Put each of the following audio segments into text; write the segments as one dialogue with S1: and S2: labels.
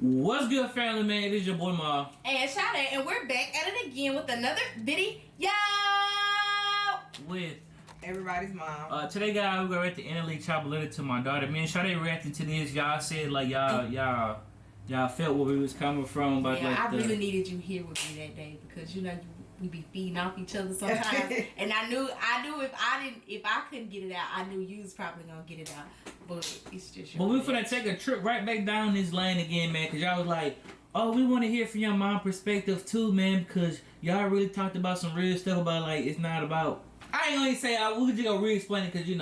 S1: What's good, family, man? It is your boy Ma
S2: and Shada, and we're back at it again with another video
S1: with
S3: everybody's mom.
S1: Today, guys, we got at the NLE Choppa letter to my daughter. Me and Shada reacting to this. Y'all said like y'all felt where we was coming from, but
S2: yeah,
S1: like
S2: I really needed you here with me that day because you know we be feeding off each other sometimes, and I knew if I couldn't get it out, I knew you was probably gonna get it out. But it's just.
S1: But we finna take a trip right back down this lane again, man, because y'all was like, oh, we want to hear from your mom perspective too, man, because y'all really talked about some real stuff about like it's not about. I ain't gonna say we just gonna re-explain it because you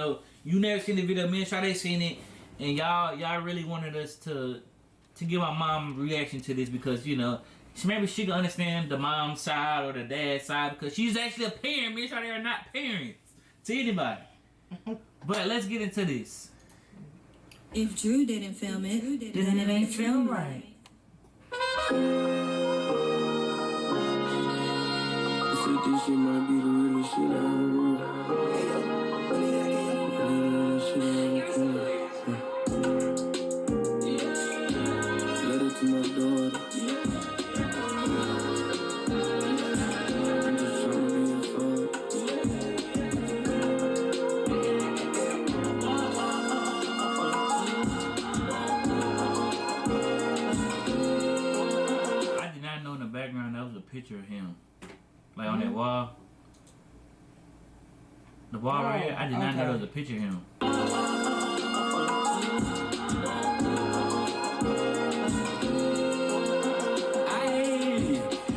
S1: never seen the video. Me and Sade seen it, and y'all really wanted us to give our mom reaction to this because maybe she can understand the mom side or the dad side because she's actually a parent. Me and Sade are not parents to anybody. But let's get into this.
S4: If Drew didn't film it, then it ain't filmed right.
S5: I said this shit might be the realest shit I ever wrote. Letter to my daughter. I'm just trying to be a father.
S1: Background, that was a picture of him, like on that wall. The wall right here. I did not know there was a picture of him.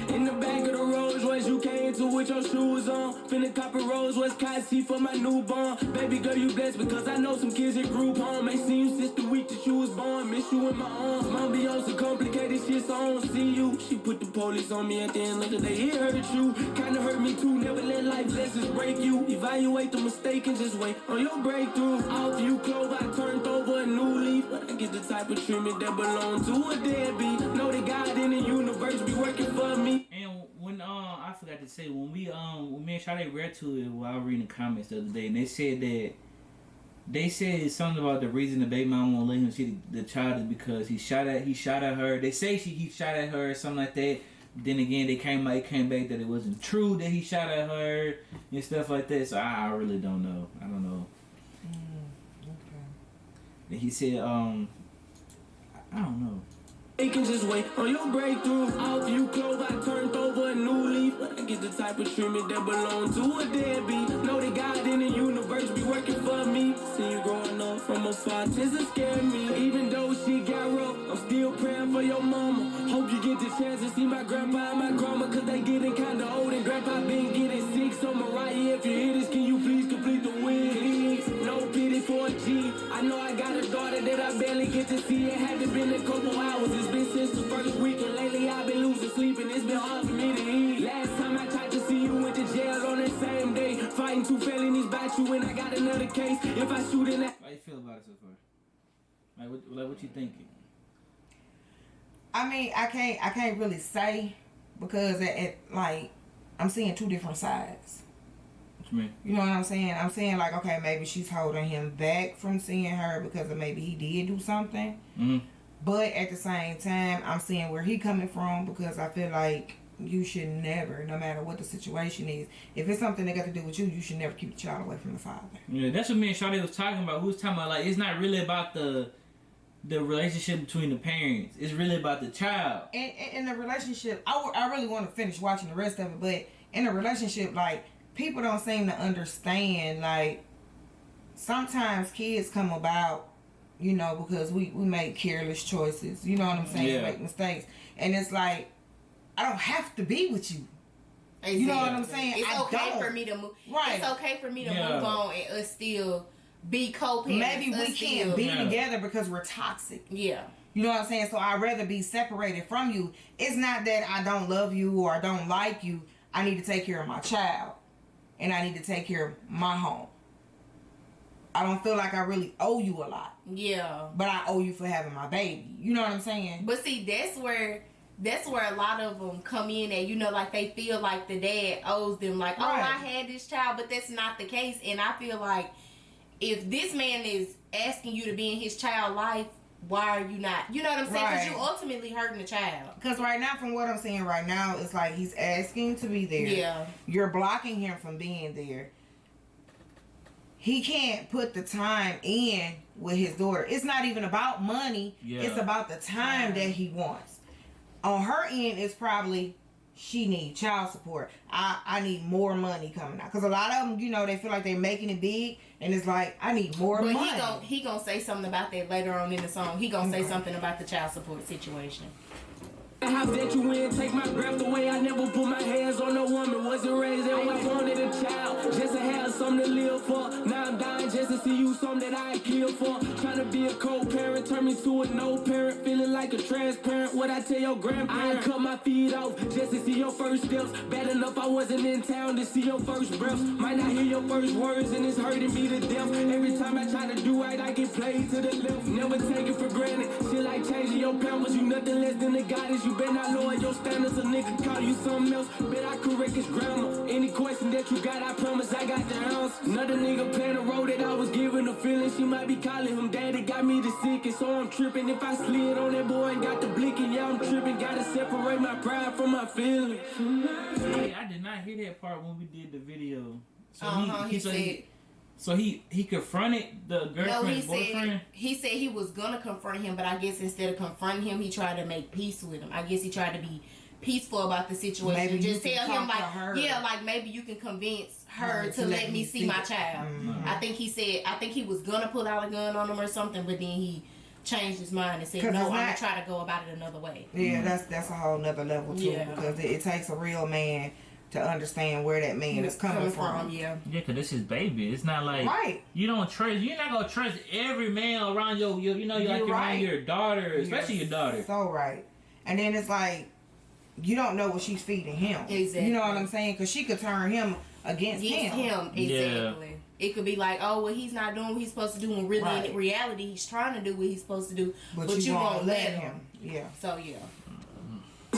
S5: In the back of the Rolls Royce, you came to with your shoes on. Finna cop a Rolls Royce car seat for my newborn. Baby girl, you blessed because I know some kids hit group home. Ain't seen you since the week that you was born. Miss you in my arms. Mom be on some complicated shit, so I don't see you. She put the police on me at the end of the day. It hurt you, kinda hurt me too. Never let life lessons break you. Evaluate the mistake and just wait on your breakthrough. Off you clove, I turned over a new leaf. But I get the type of treatment that belong to a deadbeat. Know that God in the universe be working for me.
S1: And when I forgot to say when me and Shade read to it while I was reading the comments the other day, and they said something about the reason the baby mom won't let him see the child is because he shot at her. They say he shot at her or something like that. Then again, it came back that it wasn't true that he shot at her and stuff like that. So I really don't know. I don't know.
S3: Okay.
S1: And he said I don't know.
S5: You can just wait on your breakthrough. Off you clove, I turned over a new leaf. But I get the type of treatment that belong to a deadbeat. Know that God in the universe be working for me. See you growing up from afar, just to scare me. Even though she got rough, I'm still praying for your mama. Hope you get the chance to see my grandpa and my grandma, cause they getting kinda old and grandpa been getting sick. So Mariah, if you hear this, can you please complete the wish? No pity for a G. I know I got a daughter that I barely get to see. It haven't been a couple hours. It's been since the first week, and lately I've been losing sleep, and it's been hard for me to eat. Last time I tried to see you, went to jail on that same day. Fighting 2 felonies about you, and I got another case. If I shoot in that.
S1: How you feel about it so far? Like what you thinking?
S3: I mean, I can't really say because like I'm seeing 2 different sides.
S1: What you mean?
S3: You know what I'm saying? I'm saying like, okay, maybe she's holding him back from seeing her because of maybe he did do something.
S1: Mm-hmm.
S3: But at the same time, I'm seeing where he coming from because I feel like you should never, no matter what the situation is, if it's something that got to do with you, you should never keep the child away from the father.
S1: Yeah, that's what me and Shawty was talking about. We was talking about like it's not really about the relationship between the parents. It's really about the child.
S3: And in the relationship, I really want to finish watching the rest of it, but in a relationship, like, people don't seem to understand, like, sometimes kids come about, because we make careless choices. You know what I'm saying?
S1: Yeah.
S3: Make mistakes. And it's like, I don't have to be with you. Exactly. You know what I'm saying?
S2: It's okay for me to move.
S3: Right.
S2: It's okay for me to move on and us still be co-parents.
S3: Maybe we can't be together because we're toxic.
S2: Yeah.
S3: You know what I'm saying? So I'd rather be separated from you. It's not that I don't love you or I don't like you. I need to take care of my child. And I need to take care of my home. I don't feel like I really owe you a lot.
S2: Yeah.
S3: But I owe you for having my baby. You know what I'm saying?
S2: But see, that's where a lot of them come in and, like they feel like the dad owes them, like,
S3: right.
S2: Oh, I had this child, but that's not the case. And I feel like if this man is asking you to be in his child's life, why are you not? You know what I'm saying? Because
S3: Right.
S2: you ultimately hurting the child.
S3: Because right now, from what I'm seeing right now, it's like he's asking to be there.
S2: Yeah.
S3: You're blocking him from being there. He can't put the time in with his daughter. It's not even about money.
S1: Yeah.
S3: It's about the time that he wants. On her end, it's probably she needs child support. I need more money coming out. Because a lot of them, you know, they feel like they're making it big. And it's like, I need more
S2: But
S3: money.
S2: he gonna say something about that later on in the song. He gonna say something about the child support situation.
S5: The house that you in, take my breath away. I never put my hands on no woman. Wasn't raised, always wanted a child. Just to have something to live for. Now I'm dying just to see you, something that I kill for. Trying to be a co-parent, turn me to a no parent. Feeling like a transparent. What I tell your grandparent? I cut my feet off just to see your first steps. Bad enough I wasn't in town to see your first breaths. Might not hear your first words and it's hurting me to death. Every time I try to do right, I get played to the left. Never take it for granted. Shit like changing your pampers, you nothing less than a goddess. You better not lower your standards, a nigga call you something else. Bet I correct his grammar. Any question that you got, I promise I got the answer. Another nigga playing the role that I was giving a feeling. She might be calling him daddy, got me the sickest, so I'm tripping. If I slid on that boy and got the blinking, yeah, I'm tripping. Gotta separate my pride from my feelings.
S1: Hey, I did not hear that part when we did the video. So
S2: He said
S1: he confronted the girlfriend's boyfriend.
S2: He said he was gonna confront him, but I guess instead of confronting him, he tried to make peace with him. I guess he tried to be peaceful about the situation.
S3: Maybe
S2: just
S3: you can
S2: tell him
S3: talk to her.
S2: like, yeah, like maybe you can convince her to let me see my child.
S3: Mm-hmm.
S2: I think he was gonna pull out a gun on him or something, but then he changed his mind and said, no, I'm gonna try to go about it another way.
S3: Yeah, that's a whole nother level too.
S2: Yeah.
S3: Because it takes a real man to understand where that man is coming from.
S2: Yeah.
S1: Yeah, cause this is baby. It's not like
S3: Right.
S1: you don't trust. You're not gonna trust every man around your you know,
S3: You're
S1: like
S3: right.
S1: around your daughter, especially
S3: You're
S1: your daughter.
S3: So right. And then it's like, you don't know what she's feeding him.
S2: Exactly.
S3: You know what I'm saying? Because she could turn him against him.
S2: Exactly.
S1: Yeah.
S2: It could be like, oh, well, he's not doing what he's supposed to do, when really
S3: Right.
S2: in reality he's trying to do what he's supposed to do,
S3: But
S2: you
S3: won't
S2: won't let him.
S3: Yeah.
S2: So yeah.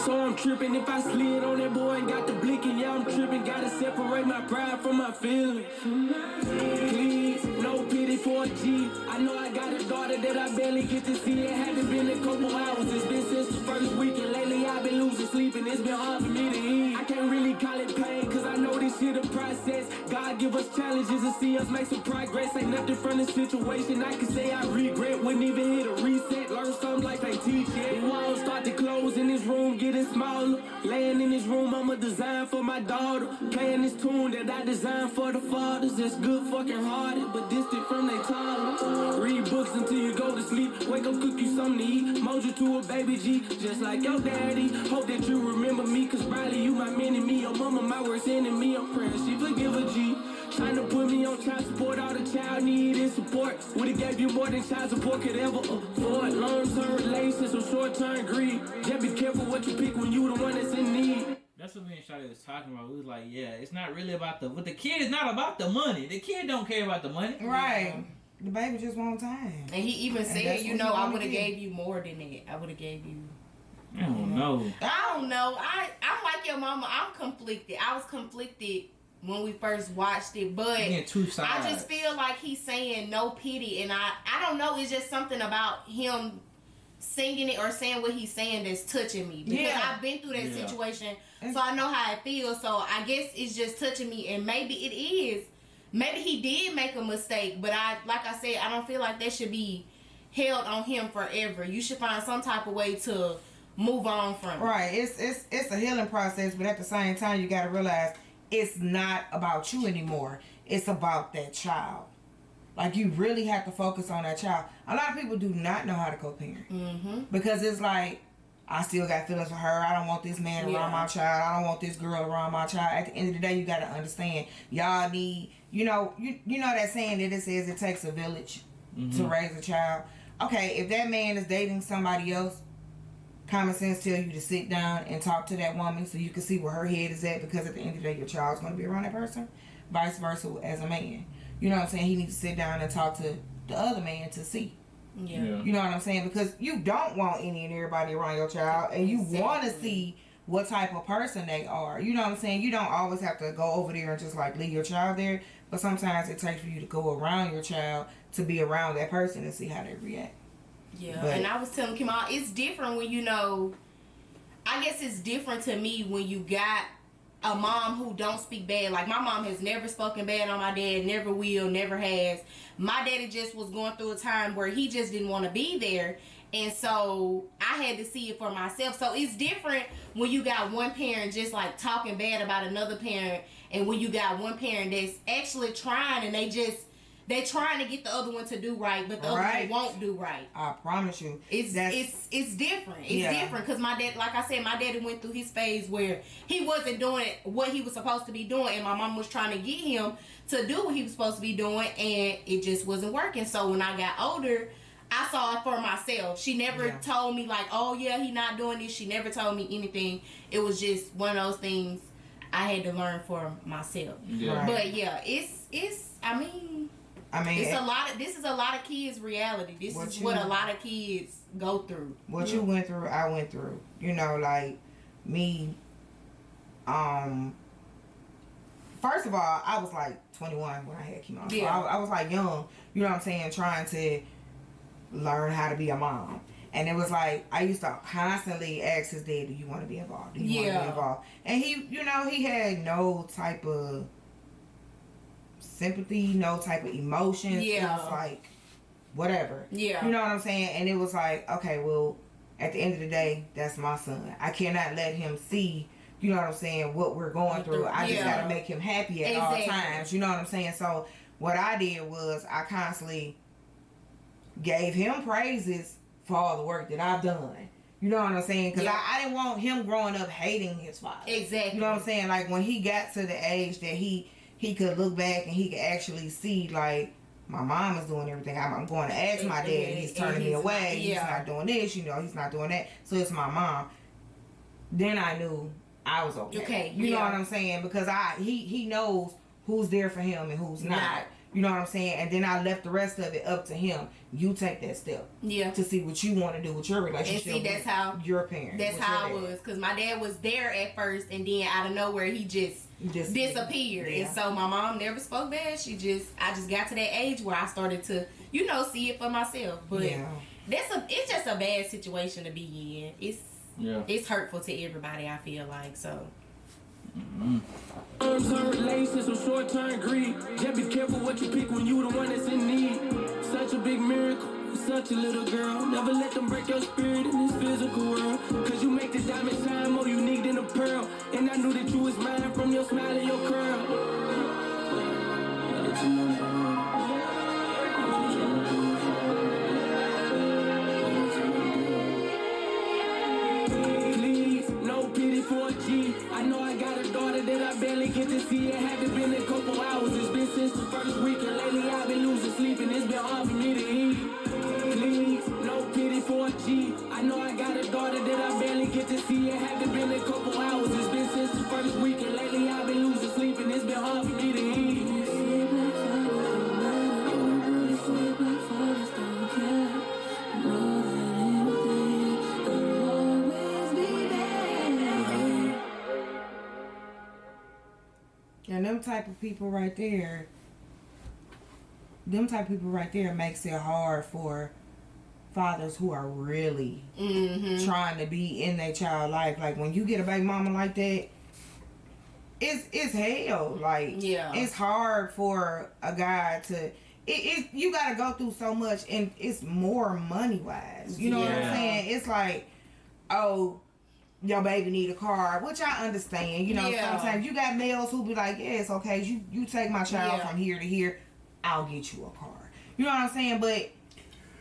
S5: So I'm tripping if I slid on that boy and got the blinking, yeah, I'm tripping. Gotta separate my pride from my feelings. Please, no pity for a G. I know I got a daughter that I barely get to see. It hasn't been a couple hours. It's been since the first weekend. Lately I've been losing sleep and it's been hard for me to eat. I can't really call it pain, cause I know this shit a process. God give us challenges and see us make some progress. Ain't nothing from the situation I can say I regret. Wouldn't even hit a reset. Learn something life ain't teach yet. The walls start to close in this room, getting smaller. Laying in this room, I'm a design for my daughter. Playing this tune that I designed for the fathers. That's good fucking hearted, but distant from they toddler. Read books until you go to sleep. Wake up, cook you something to eat. Mold you to a baby G, just like your daddy. Hope that you remember me, cause probably you my mini-me. Your mama my worst enemy. I'm praying she forgive a G. Trying to put me on child support, all the child need is support. Would've gave you more than child support could ever afford. Long-term relations or short-term greed. Just be careful what you pick when you the one that's in need.
S1: That's what me and Shawty was talking about. We was like, yeah, it's not really about with the kid. It's not about the money. The kid don't care about the money.
S3: Right. The baby just want time.
S2: And he even
S3: that's
S2: said, you
S3: what
S2: know,
S3: you
S2: I
S3: wanna
S2: would have
S3: do.
S2: gave you more than that. I would have gave you.
S1: I don't know.
S2: I don't know. I'm like your mama. I'm conflicted. I was conflicted when we first watched it, but
S1: Being two sides.
S2: I just feel like he's saying no pity, and I don't know. It's just something about him singing it or saying what he's saying that's touching me, because
S3: Yeah.
S2: I've been through that
S1: Yeah.
S2: situation, so I know how it feels. So I guess it's just touching me, and maybe it is. Maybe he did make a mistake, but like I said, I don't feel like that should be held on him forever. You should find some type of way to move on from it.
S3: Right. It's a healing process, but at the same time, you got to realize it's not about you anymore. It's about that child. Like, you really have to focus on that child. A lot of people do not know how to co-parent.
S2: Mm-hmm.
S3: Because it's like, I still got feelings for her. I don't want this man around my child. I don't want this girl around my child. At the end of the day, you got to understand, y'all need, you know that saying that it says it takes a village to raise a child. Okay, if that man is dating somebody else, common sense tell you to sit down and talk to that woman so you can see where her head is at, because at the end of the day, your child's going to be around that person. Vice versa as a man. You know what I'm saying? He needs to sit down and talk to the other man to see.
S2: Yeah.
S3: You know what I'm saying? Because you don't want any and everybody around your child, and you want to see what type of person they are. You know what I'm saying? You don't always have to go over there and just like leave your child there, but sometimes it takes for you to go around your child to be around that person and see how they react.
S2: Yeah,
S3: But-
S2: and I was telling Kehe'Mal, it's different when I guess it's different to me when you got a mom who don't speak bad. Like, my mom has never spoken bad on my dad, never will, never has. My daddy just was going through a time where he just didn't want to be there. And so I had to see it for myself. So it's different when you got one parent just like talking bad about another parent, and when you got one parent that's actually trying, and they trying to get the other one to do right, but the other one won't do right.
S3: I promise you.
S2: It's different. It's different because my dad, like I said, my daddy went through his phase where he wasn't doing what he was supposed to be doing, and my mom was trying to get him to do what he was supposed to be doing, and it just wasn't working. So when I got older, I saw it for myself. She never told me like, oh yeah, he not doing this. She never told me anything. It was just one of those things I had to learn for myself.
S1: Yeah.
S3: Right.
S2: But yeah, it's I mean, this is a lot of kids' reality. This is what a lot of kids go through.
S3: What you went through, I went through. You know, like me. First of all, I was like 21 when I had Kehe'Mal.
S2: Yeah.
S3: So I was like young. You know what I'm saying? Trying to learn how to be a mom. And it was like, I used to constantly ask his dad, do you want to be involved? Do you want to be involved? And he, you know, he had no type of sympathy, no type of emotions.
S2: Yeah.
S3: It was like, whatever.
S2: Yeah.
S3: You know what I'm saying? And it was like, okay, well, at the end of the day, that's my son. I cannot let him see, you know what I'm saying, what we're going through. I just got to make him happy at all times. You know what I'm saying? So what I did was I constantly gave him praises for all the work that I've done. You know what I'm saying? Because I didn't want him growing up hating his father.
S2: Exactly.
S3: You know what I'm saying? Like, when he got to the age that he could look back and he could actually see, like, my mom is doing everything. I'm going to ask my dad. He's turning me away. He's not doing this. You know, he's not doing that. So it's my mom. Then I knew I was okay. You know what I'm saying? Because he knows who's there for him and who's not. You know what I'm saying? And then I left the rest of it up to him. You take that step. Yeah. To see what you want to do with your relationship.
S2: And see, that's how
S3: your parents.
S2: That's how it was. Because my dad was there at first, and then out of nowhere, he just disappeared. Yeah. And so my mom never spoke bad. I just got to that age where I started to, you know, see it for myself. But it's just a bad situation to be in. It's hurtful to everybody, I feel like. So.
S5: Long-term relations, some short-term greed. Just be careful what you pick when you the one that's in need. Such a big miracle, such a little girl. Never let them break your spirit in this physical world. Cause you make the diamond shine more unique than a pearl. And I knew that you was mine from your smile and your curl. I know I got a daughter that I barely get to see. It haven't been a couple hours. It's been since the first week, and lately I've been losing sleep, and it's been hard for me to eat. Please, no pity for a G. I know I got a daughter that I barely get to see. It haven't been a couple hours. It's been since the first week, and lately I've been losing sleep, and it's been hard for me to eat.
S3: And them type of people right there makes it hard for fathers who are really trying to be in their child life. Like, when you get a baby mama like that, it's hell. Like, it's hard for a guy to. You gotta go through so much, and it's more money wise. You know what I'm saying? It's like, oh, your baby need a car, which I understand. You know, sometimes you got males who be like, yes, okay, you take my child from here to here, I'll get you a car. You know what I'm saying? But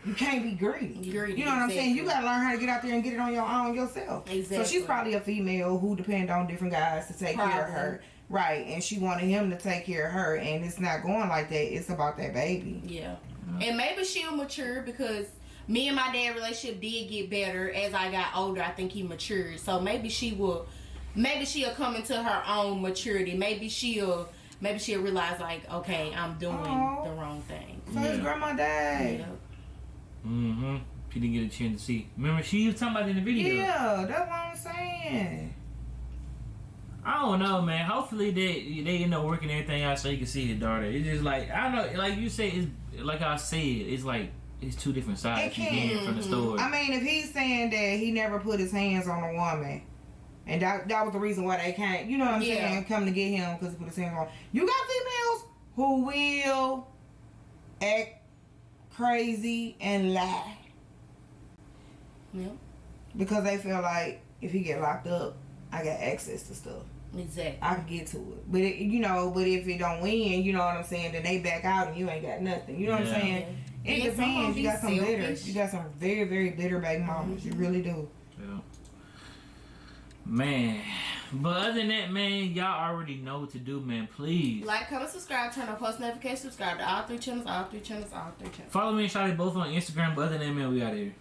S3: you can't be greedy. You know what I'm saying? You gotta learn how to get out there and get it on your own yourself. Exactly. So she's probably a female who depend on different guys to take care of her. Right. And she wanted him to take care of her, and it's not going like that. It's about that baby. Yeah.
S2: And maybe she'll mature, because me and my dad relationship did get better as I got older. I think he matured. So maybe she'll come into her own maturity. Maybe she'll realize, like, okay, I'm doing the wrong thing.
S3: So his grandma died.
S1: She didn't get a chance to see. Remember, she was talking about it in the video.
S3: Yeah, that's what I'm saying.
S1: I don't know, man. Hopefully they end up working everything out so you can see his daughter. It's just like, I don't know, like you say, it's like I said, it's like it's two different sides
S3: It
S1: you
S3: can.
S1: getting from the story.
S3: I mean, if he's saying that he never put his hands on a woman, and that was the reason why they can't, you know what I'm saying, come to get him because he put his hands on. You got females who will act crazy and lie.
S2: Yeah.
S3: Because they feel like if he get locked up, I got access to stuff.
S2: Exactly.
S3: I can get to it. But but if it don't win, you know what I'm saying, then they back out and you ain't got nothing. You know what I'm saying?
S2: Yeah.
S3: It
S2: Yeah,
S3: depends. You got some bitter.
S2: selfish.
S3: You got some very, very bitter baby mamas. You really do.
S1: Yeah. Man. But other than that, man, y'all already know what to do, man. Please.
S2: Like, comment, subscribe, turn on post notifications, subscribe to all 3 channels, all 3 channels, all 3 channels.
S1: Follow me and Shawty both on Instagram, but other than that, man, we out here.